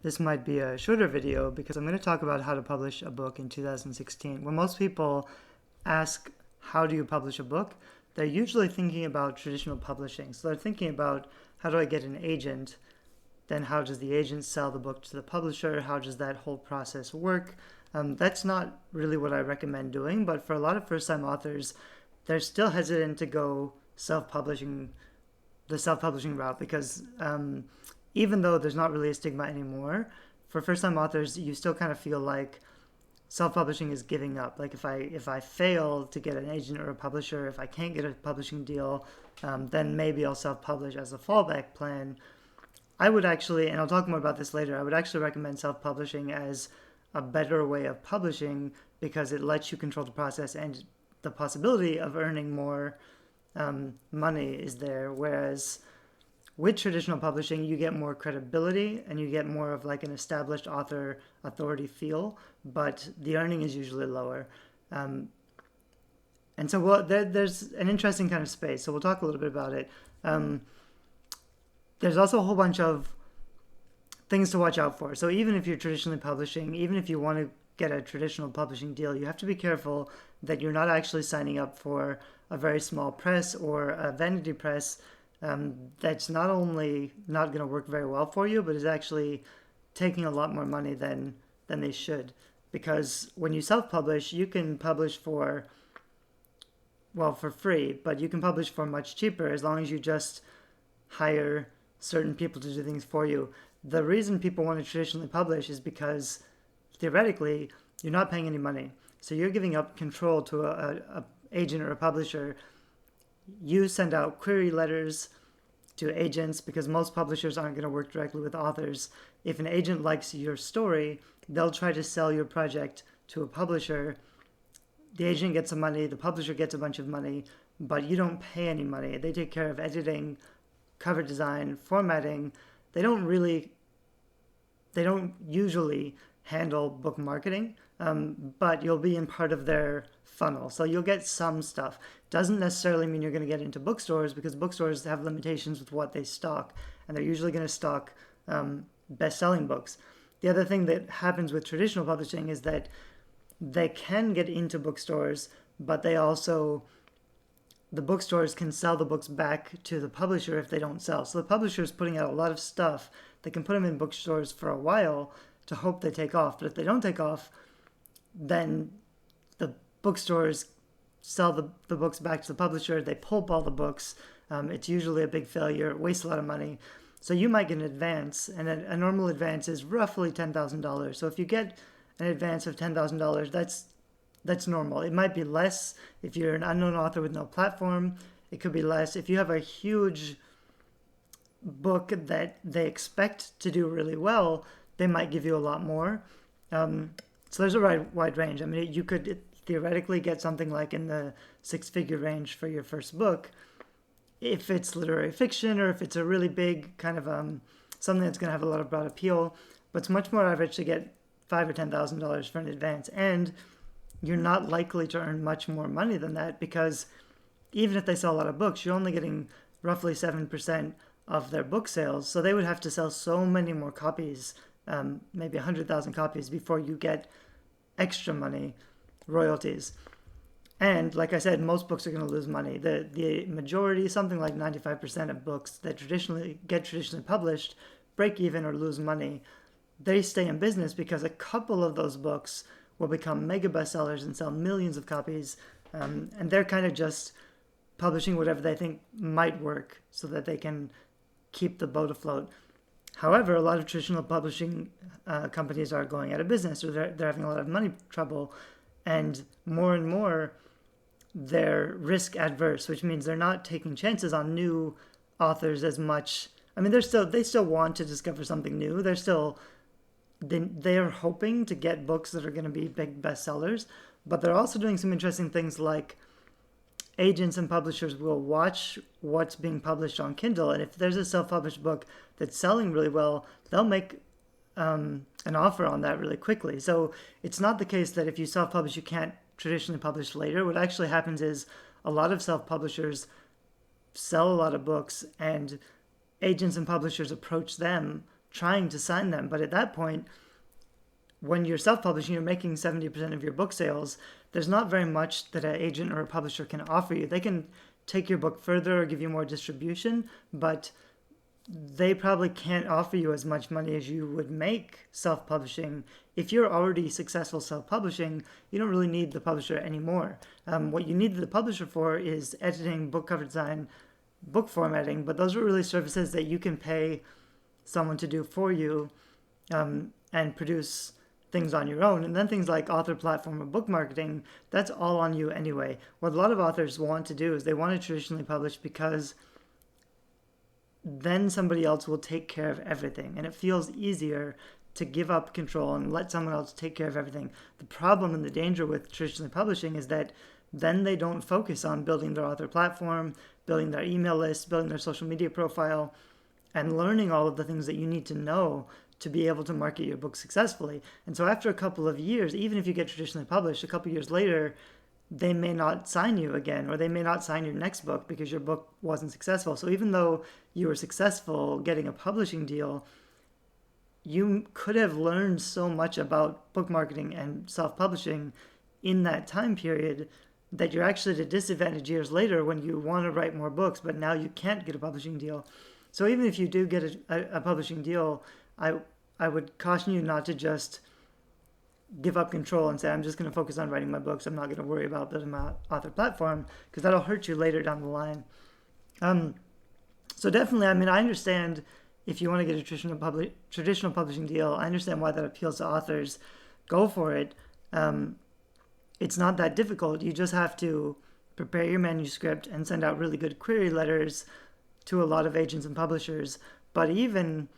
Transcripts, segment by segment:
this might be a shorter video because I'm going to talk about how to publish a book in 2016. When most people ask, how do you publish a book? They're usually thinking about traditional publishing. So they're thinking about, how do I get an agent? Then how does the agent sell the book to the publisher? How does that whole process work? That's not really what I recommend doing, but for a lot of first-time authors, they're still hesitant to go the self-publishing route because even though there's not really a stigma anymore, for first-time authors, you still kind of feel like self-publishing is giving up. Like if I fail to get an agent or a publisher, if I can't get a publishing deal, then maybe I'll self-publish as a fallback plan. I would actually, and I'll talk more about this later, I would actually recommend self-publishing as a better way of publishing because it lets you control the process and the possibility of earning more money is there. Whereas with traditional publishing, you get more credibility and you get more of like an established author authority feel, but the earning is usually lower. And so there's an interesting kind of space. So we'll talk a little bit about it. There's also a whole bunch of things to watch out for. So even if you're traditionally publishing, even if you want to get a traditional publishing deal, you have to be careful that you're not actually signing up for a very small press or a vanity press that's not only not going to work very well for you, but is actually taking a lot more money than they should. Because when you self-publish, you can publish for free, but you can publish for much cheaper as long as you just hire certain people to do things for you. The reason people want to traditionally publish is because theoretically you're not paying any money. So you're giving up control to a agent or a publisher. You send out query letters to agents because most publishers aren't going to work directly with authors. If an agent likes your story, they'll try to sell your project to a publisher. The agent gets some money, the publisher gets a bunch of money, but you don't pay any money. They take care of editing, cover design, formatting. They don't usually handle book marketing, but you'll be in part of their funnel. So you'll get some stuff. Doesn't necessarily mean you're going to get into bookstores because bookstores have limitations with what they stock, and they're usually going to stock best-selling books. The other thing that happens with traditional publishing is that they can get into bookstores, but the bookstores can sell the books back to the publisher if they don't sell. So the publisher is putting out a lot of stuff. They can put them in bookstores for a while to hope they take off. But if they don't take off, then the bookstores sell the books back to the publisher. They pulp all the books. It's usually a big failure. It wastes a lot of money. So you might get an advance, and a normal advance is roughly $10,000. So if you get an advance of $10,000, that's normal. It might be less if you're an unknown author with no platform. It could be less if you have a huge book that they expect to do really well. They might give you a lot more. So there's a wide range. I mean, you could theoretically get something like in the six-figure range for your first book if it's literary fiction or if it's a really big kind of something that's going to have a lot of broad appeal. But it's much more average to get $5,000 or $10,000 for an advance, and you're not likely to earn much more money than that because even if they sell a lot of books, you're only getting roughly 7% of their book sales. So they would have to sell so many more copies, maybe 100,000 copies before you get extra money, royalties. And like I said, most books are going to lose money. The majority, something like 95% of books that traditionally published, break even or lose money. They stay in business because a couple of those books will become mega bestsellers and sell millions of copies. And they're kind of just publishing whatever they think might work so that they can keep the boat afloat. However, a lot of traditional publishing companies are going out of business or they're having a lot of money trouble, and more they're risk adverse, which means they're not taking chances on new authors as much. I mean, they still want to discover something new. They're hoping to get books that are going to be big bestsellers, but they're also doing some interesting things like agents and publishers will watch what's being published on Kindle, and if there's a self-published book that's selling really well, they'll make an offer on that really quickly. So it's not the case that if you self-publish, you can't traditionally publish later. What actually happens is a lot of self-publishers sell a lot of books, and agents and publishers approach them trying to sign them. But at that point, when you're self-publishing, you're making 70% of your book sales. There's not very much that an agent or a publisher can offer you. They can take your book further or give you more distribution, but they probably can't offer you as much money as you would make self-publishing. If you're already successful self-publishing, you don't really need the publisher anymore. What you need the publisher for is editing, book cover design, book formatting, but those are really services that you can pay someone to do for you, and produce things on your own. And then things like author platform or book marketing, that's all on you anyway. What a lot of authors want to do is they want to traditionally publish because then somebody else will take care of everything. And it feels easier to give up control and let someone else take care of everything. The problem and the danger with traditionally publishing is that then they don't focus on building their author platform, building their email list, building their social media profile, and learning all of the things that you need to know to be able to market your book successfully. And so after a couple of years, even if you get traditionally published, a couple of years later, they may not sign you again, or they may not sign your next book because your book wasn't successful. So even though you were successful getting a publishing deal, you could have learned so much about book marketing and self-publishing in that time period that you're actually at a disadvantage years later when you want to write more books, but now you can't get a publishing deal. So even if you do get a publishing deal, I would caution you not to just give up control and say, I'm just going to focus on writing my books. I'm not going to worry about building my author platform, because that'll hurt you later down the line. So definitely, I mean, I understand if you want to get a traditional publishing deal, I understand why that appeals to authors. Go for it. It's not that difficult. You just have to prepare your manuscript and send out really good query letters to a lot of agents and publishers. But even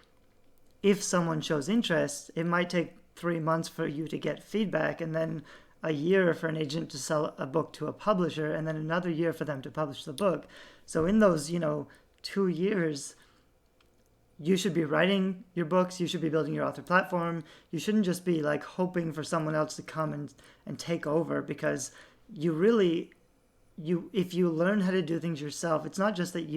if someone shows interest, it might take 3 months for you to get feedback, and then a year for an agent to sell a book to a publisher, and then another year for them to publish the book. So in those, 2 years, you should be writing your books, you should be building your author platform. You shouldn't just be like hoping for someone else to come and take over, because if you learn how to do things yourself, it's not just that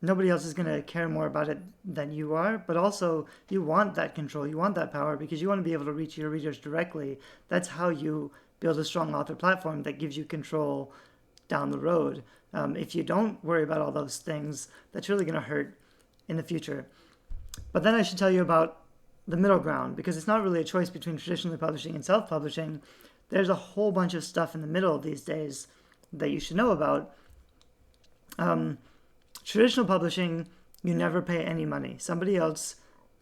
nobody else is going to care more about it than you are, but also you want that control, you want that power, because you want to be able to reach your readers directly. That's how you build a strong author platform that gives you control down the road. If you don't worry about all those things, that's really going to hurt in the future. But then I should tell you about the middle ground, because it's not really a choice between traditionally publishing and self-publishing. There's a whole bunch of stuff in the middle these days that you should know about. Traditional publishing, you never pay any money. Somebody else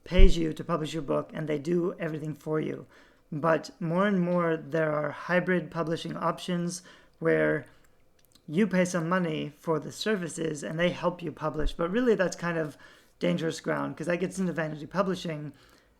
pays you to publish your book, and they do everything for you. But more and more, there are hybrid publishing options where you pay some money for the services and they help you publish. But really, that's kind of dangerous ground, because that gets into vanity publishing.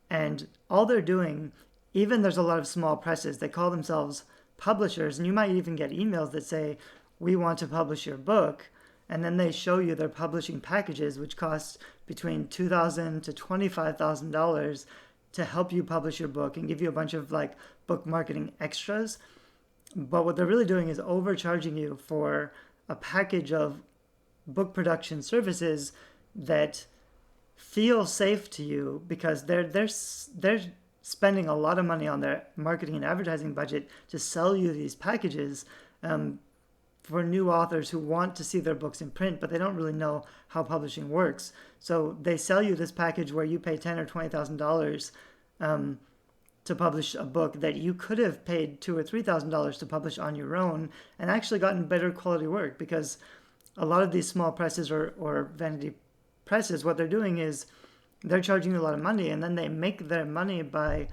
And all they're doing, even there's a lot of small presses, they call themselves publishers. And you might even get emails that say, we want to publish your book. And then they show you their publishing packages, which cost between $2,000 to $25,000 to help you publish your book and give you a bunch of like book marketing extras. But what they're really doing is overcharging you for a package of book production services that feel safe to you, because they're spending a lot of money on their marketing and advertising budget to sell you these packages. For new authors who want to see their books in print, but they don't really know how publishing works. So they sell you this package where you pay $10,000 or $20,000 to publish a book that you could have paid $2,000 or $3,000 to publish on your own and actually gotten better quality work, because a lot of these small presses or vanity presses, what they're doing is they're charging you a lot of money, and then they make their money by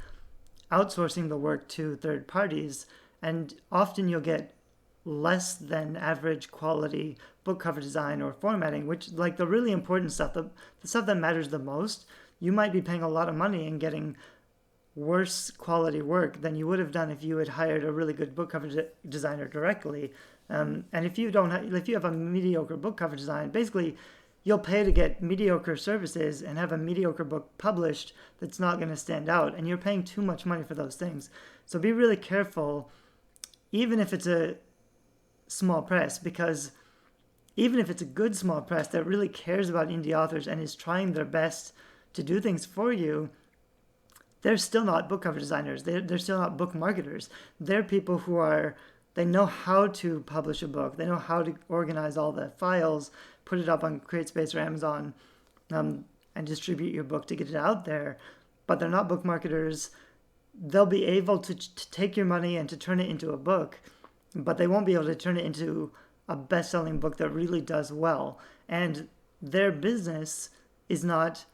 outsourcing the work to third parties. And often you'll get less than average quality book cover design or formatting, which, like, the really important stuff, the stuff that matters the most, you might be paying a lot of money and getting worse quality work than you would have done if you had hired a really good book cover designer directly. And if you have a mediocre book cover design, basically you'll pay to get mediocre services and have a mediocre book published that's not going to stand out, and you're paying too much money for those things. So be really careful, even if it's a small press, because even if it's a good small press that really cares about indie authors and is trying their best to do things for you, they're still not book cover designers. They're still not book marketers. They're people who are, they know how to publish a book. They know how to organize all the files, put it up on CreateSpace or Amazon, and distribute your book to get it out there. But they're not book marketers. They'll be able to take your money and to turn it into a book, but they won't be able to turn it into a best-selling book that really does well. And their business is not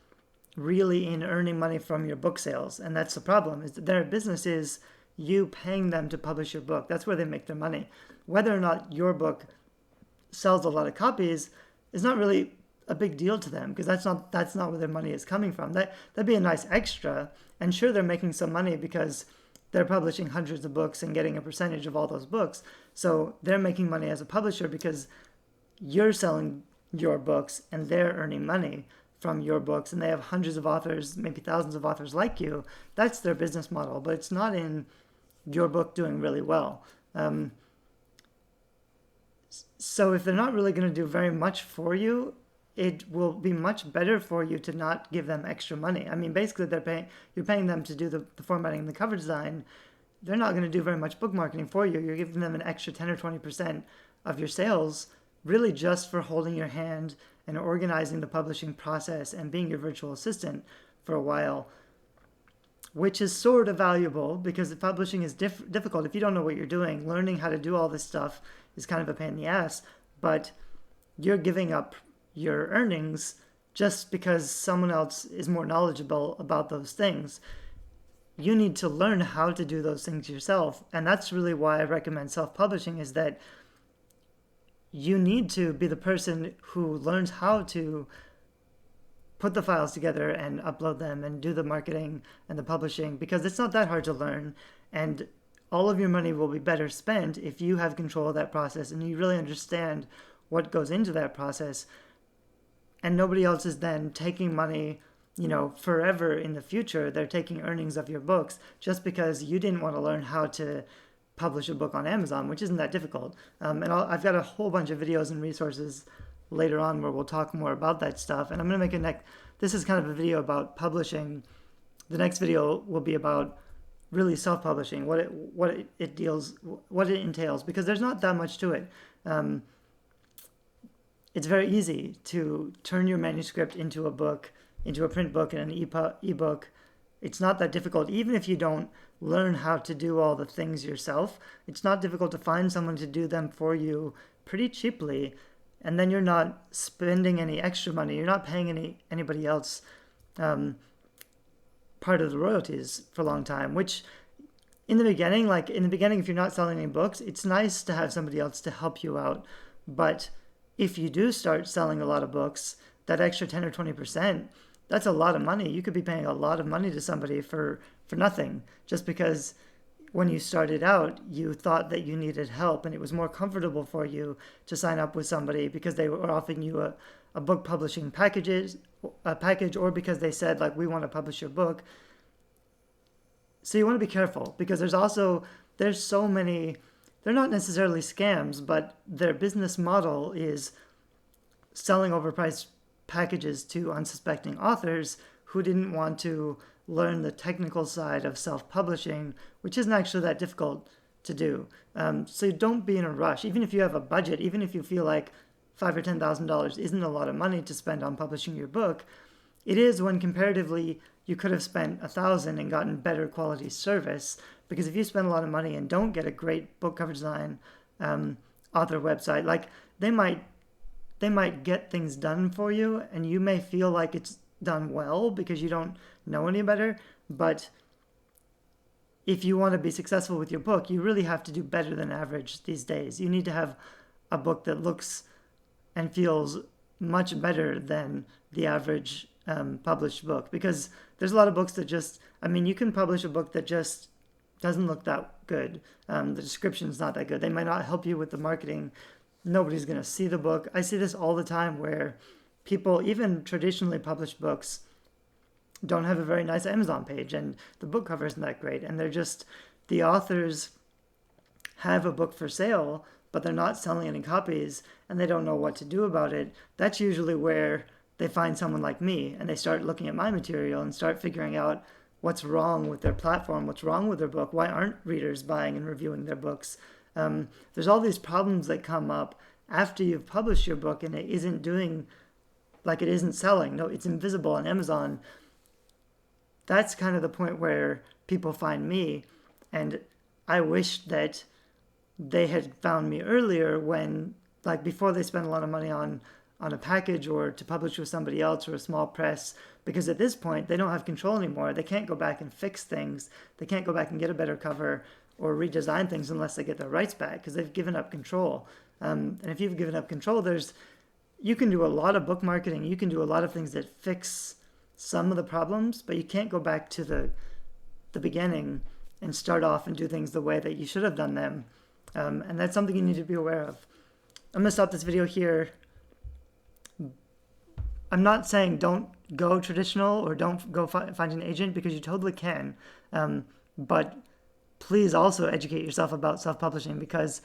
really in earning money from your book sales. And that's the problem, is that their business is you paying them to publish your book. That's where they make their money. Whether or not your book sells a lot of copies is not really a big deal to them, because that's not where their money is coming from. That'd be a nice extra, and sure, they're making some money because they're publishing hundreds of books and getting a percentage of all those books. So they're making money as a publisher because you're selling your books and they're earning money from your books, and they have hundreds of authors, maybe thousands of authors like you. That's their business model, but it's not in your book doing really well. So if they're not really going to do very much for you, it will be much better for you to not give them extra money. I mean, basically, you're paying them to do the formatting and the cover design. They're not going to do very much book marketing for you. You're giving them an extra 10 or 20% of your sales, really just for holding your hand and organizing the publishing process and being your virtual assistant for a while, which is sort of valuable because the publishing is difficult. If you don't know what you're doing, learning how to do all this stuff is kind of a pain in the ass, but you're giving up your earnings just because someone else is more knowledgeable about those things. You need to learn how to do those things yourself. And that's really why I recommend self-publishing, is that you need to be the person who learns how to put the files together and upload them and do the marketing and the publishing, because it's not that hard to learn. And all of your money will be better spent if you have control of that process and you really understand what goes into that process. And nobody else is then taking money, forever in the future. They're taking earnings of your books just because you didn't want to learn how to publish a book on Amazon, which isn't that difficult. And I've got a whole bunch of videos and resources later on where we'll talk more about that stuff. And I'm going to make this is kind of a video about publishing. The next video will be about really self-publishing, what it entails, because there's not that much to it. It's very easy to turn your manuscript into a book, into a print book and an ebook. It's not that difficult. Even if you don't learn how to do all the things yourself, it's not difficult to find someone to do them for you pretty cheaply. And then you're not spending any extra money. You're not paying anybody else part of the royalties for a long time, which in the beginning, if you're not selling any books, it's nice to have somebody else to help you out. But if you do start selling a lot of books, that extra 10 or 20%, that's a lot of money. You could be paying a lot of money to somebody for nothing, just because when you started out, you thought that you needed help and it was more comfortable for you to sign up with somebody because they were offering you a book publishing package, or because they said, like, we want to publish your book. So you want to be careful, because there's so many, they're not necessarily scams, but their business model is selling overpriced packages to unsuspecting authors who didn't want to learn the technical side of self-publishing, which isn't actually that difficult to do. So don't be in a rush. Even if you have a budget, even if you feel like $5,000 or $10,000 isn't a lot of money to spend on publishing your book, it is when comparatively you could have spent $1,000 and gotten better quality service. Because if you spend a lot of money and don't get a great book cover design author website, like they might get things done for you and you may feel like it's done well because you don't know any better. But if you want to be successful with your book, you really have to do better than average these days. You need to have a book that looks and feels much better than the average published book, because there's a lot of books that you can publish a book that just doesn't look that good. The description's not that good. They might not help you with the marketing. Nobody's going to see the book. I see this all the time where people, even traditionally published books, don't have a very nice Amazon page and the book cover isn't that great. And the authors have a book for sale, but they're not selling any copies and they don't know what to do about it. That's usually where they find someone like me and they start looking at my material and start figuring out what's wrong with their platform, what's wrong with their book, why aren't readers buying and reviewing their books. There's all these problems that come up after you've published your book and it isn't doing, like it isn't selling. No, it's invisible on Amazon. That's kind of the point where people find me, and I wish that they had found me earlier, when, like, before they spend a lot of money on a package or to publish with somebody else or a small press, because at this point they don't have control anymore. They can't go back and fix things. They can't go back and get a better cover or redesign things unless they get their rights back, because they've given up control. And if you've given up control, you can do a lot of book marketing. You can do a lot of things that fix some of the problems, but you can't go back to the beginning and start off and do things the way that you should have done them. And that's something you need to be aware of. I'm going to stop this video here. I'm not saying don't go traditional or don't go find an agent, because you totally can. But please also educate yourself about self-publishing, because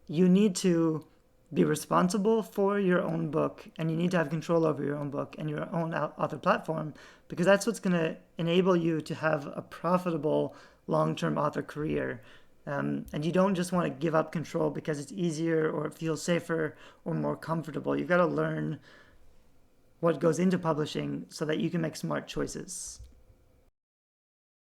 you need to be responsible for your own book, and you need to have control over your own book and your own author platform, because that's what's going to enable you to have a profitable long-term author career. And you don't just want to give up control because it's easier or it feels safer or more comfortable. You've got to learn what goes into publishing so that you can make smart choices.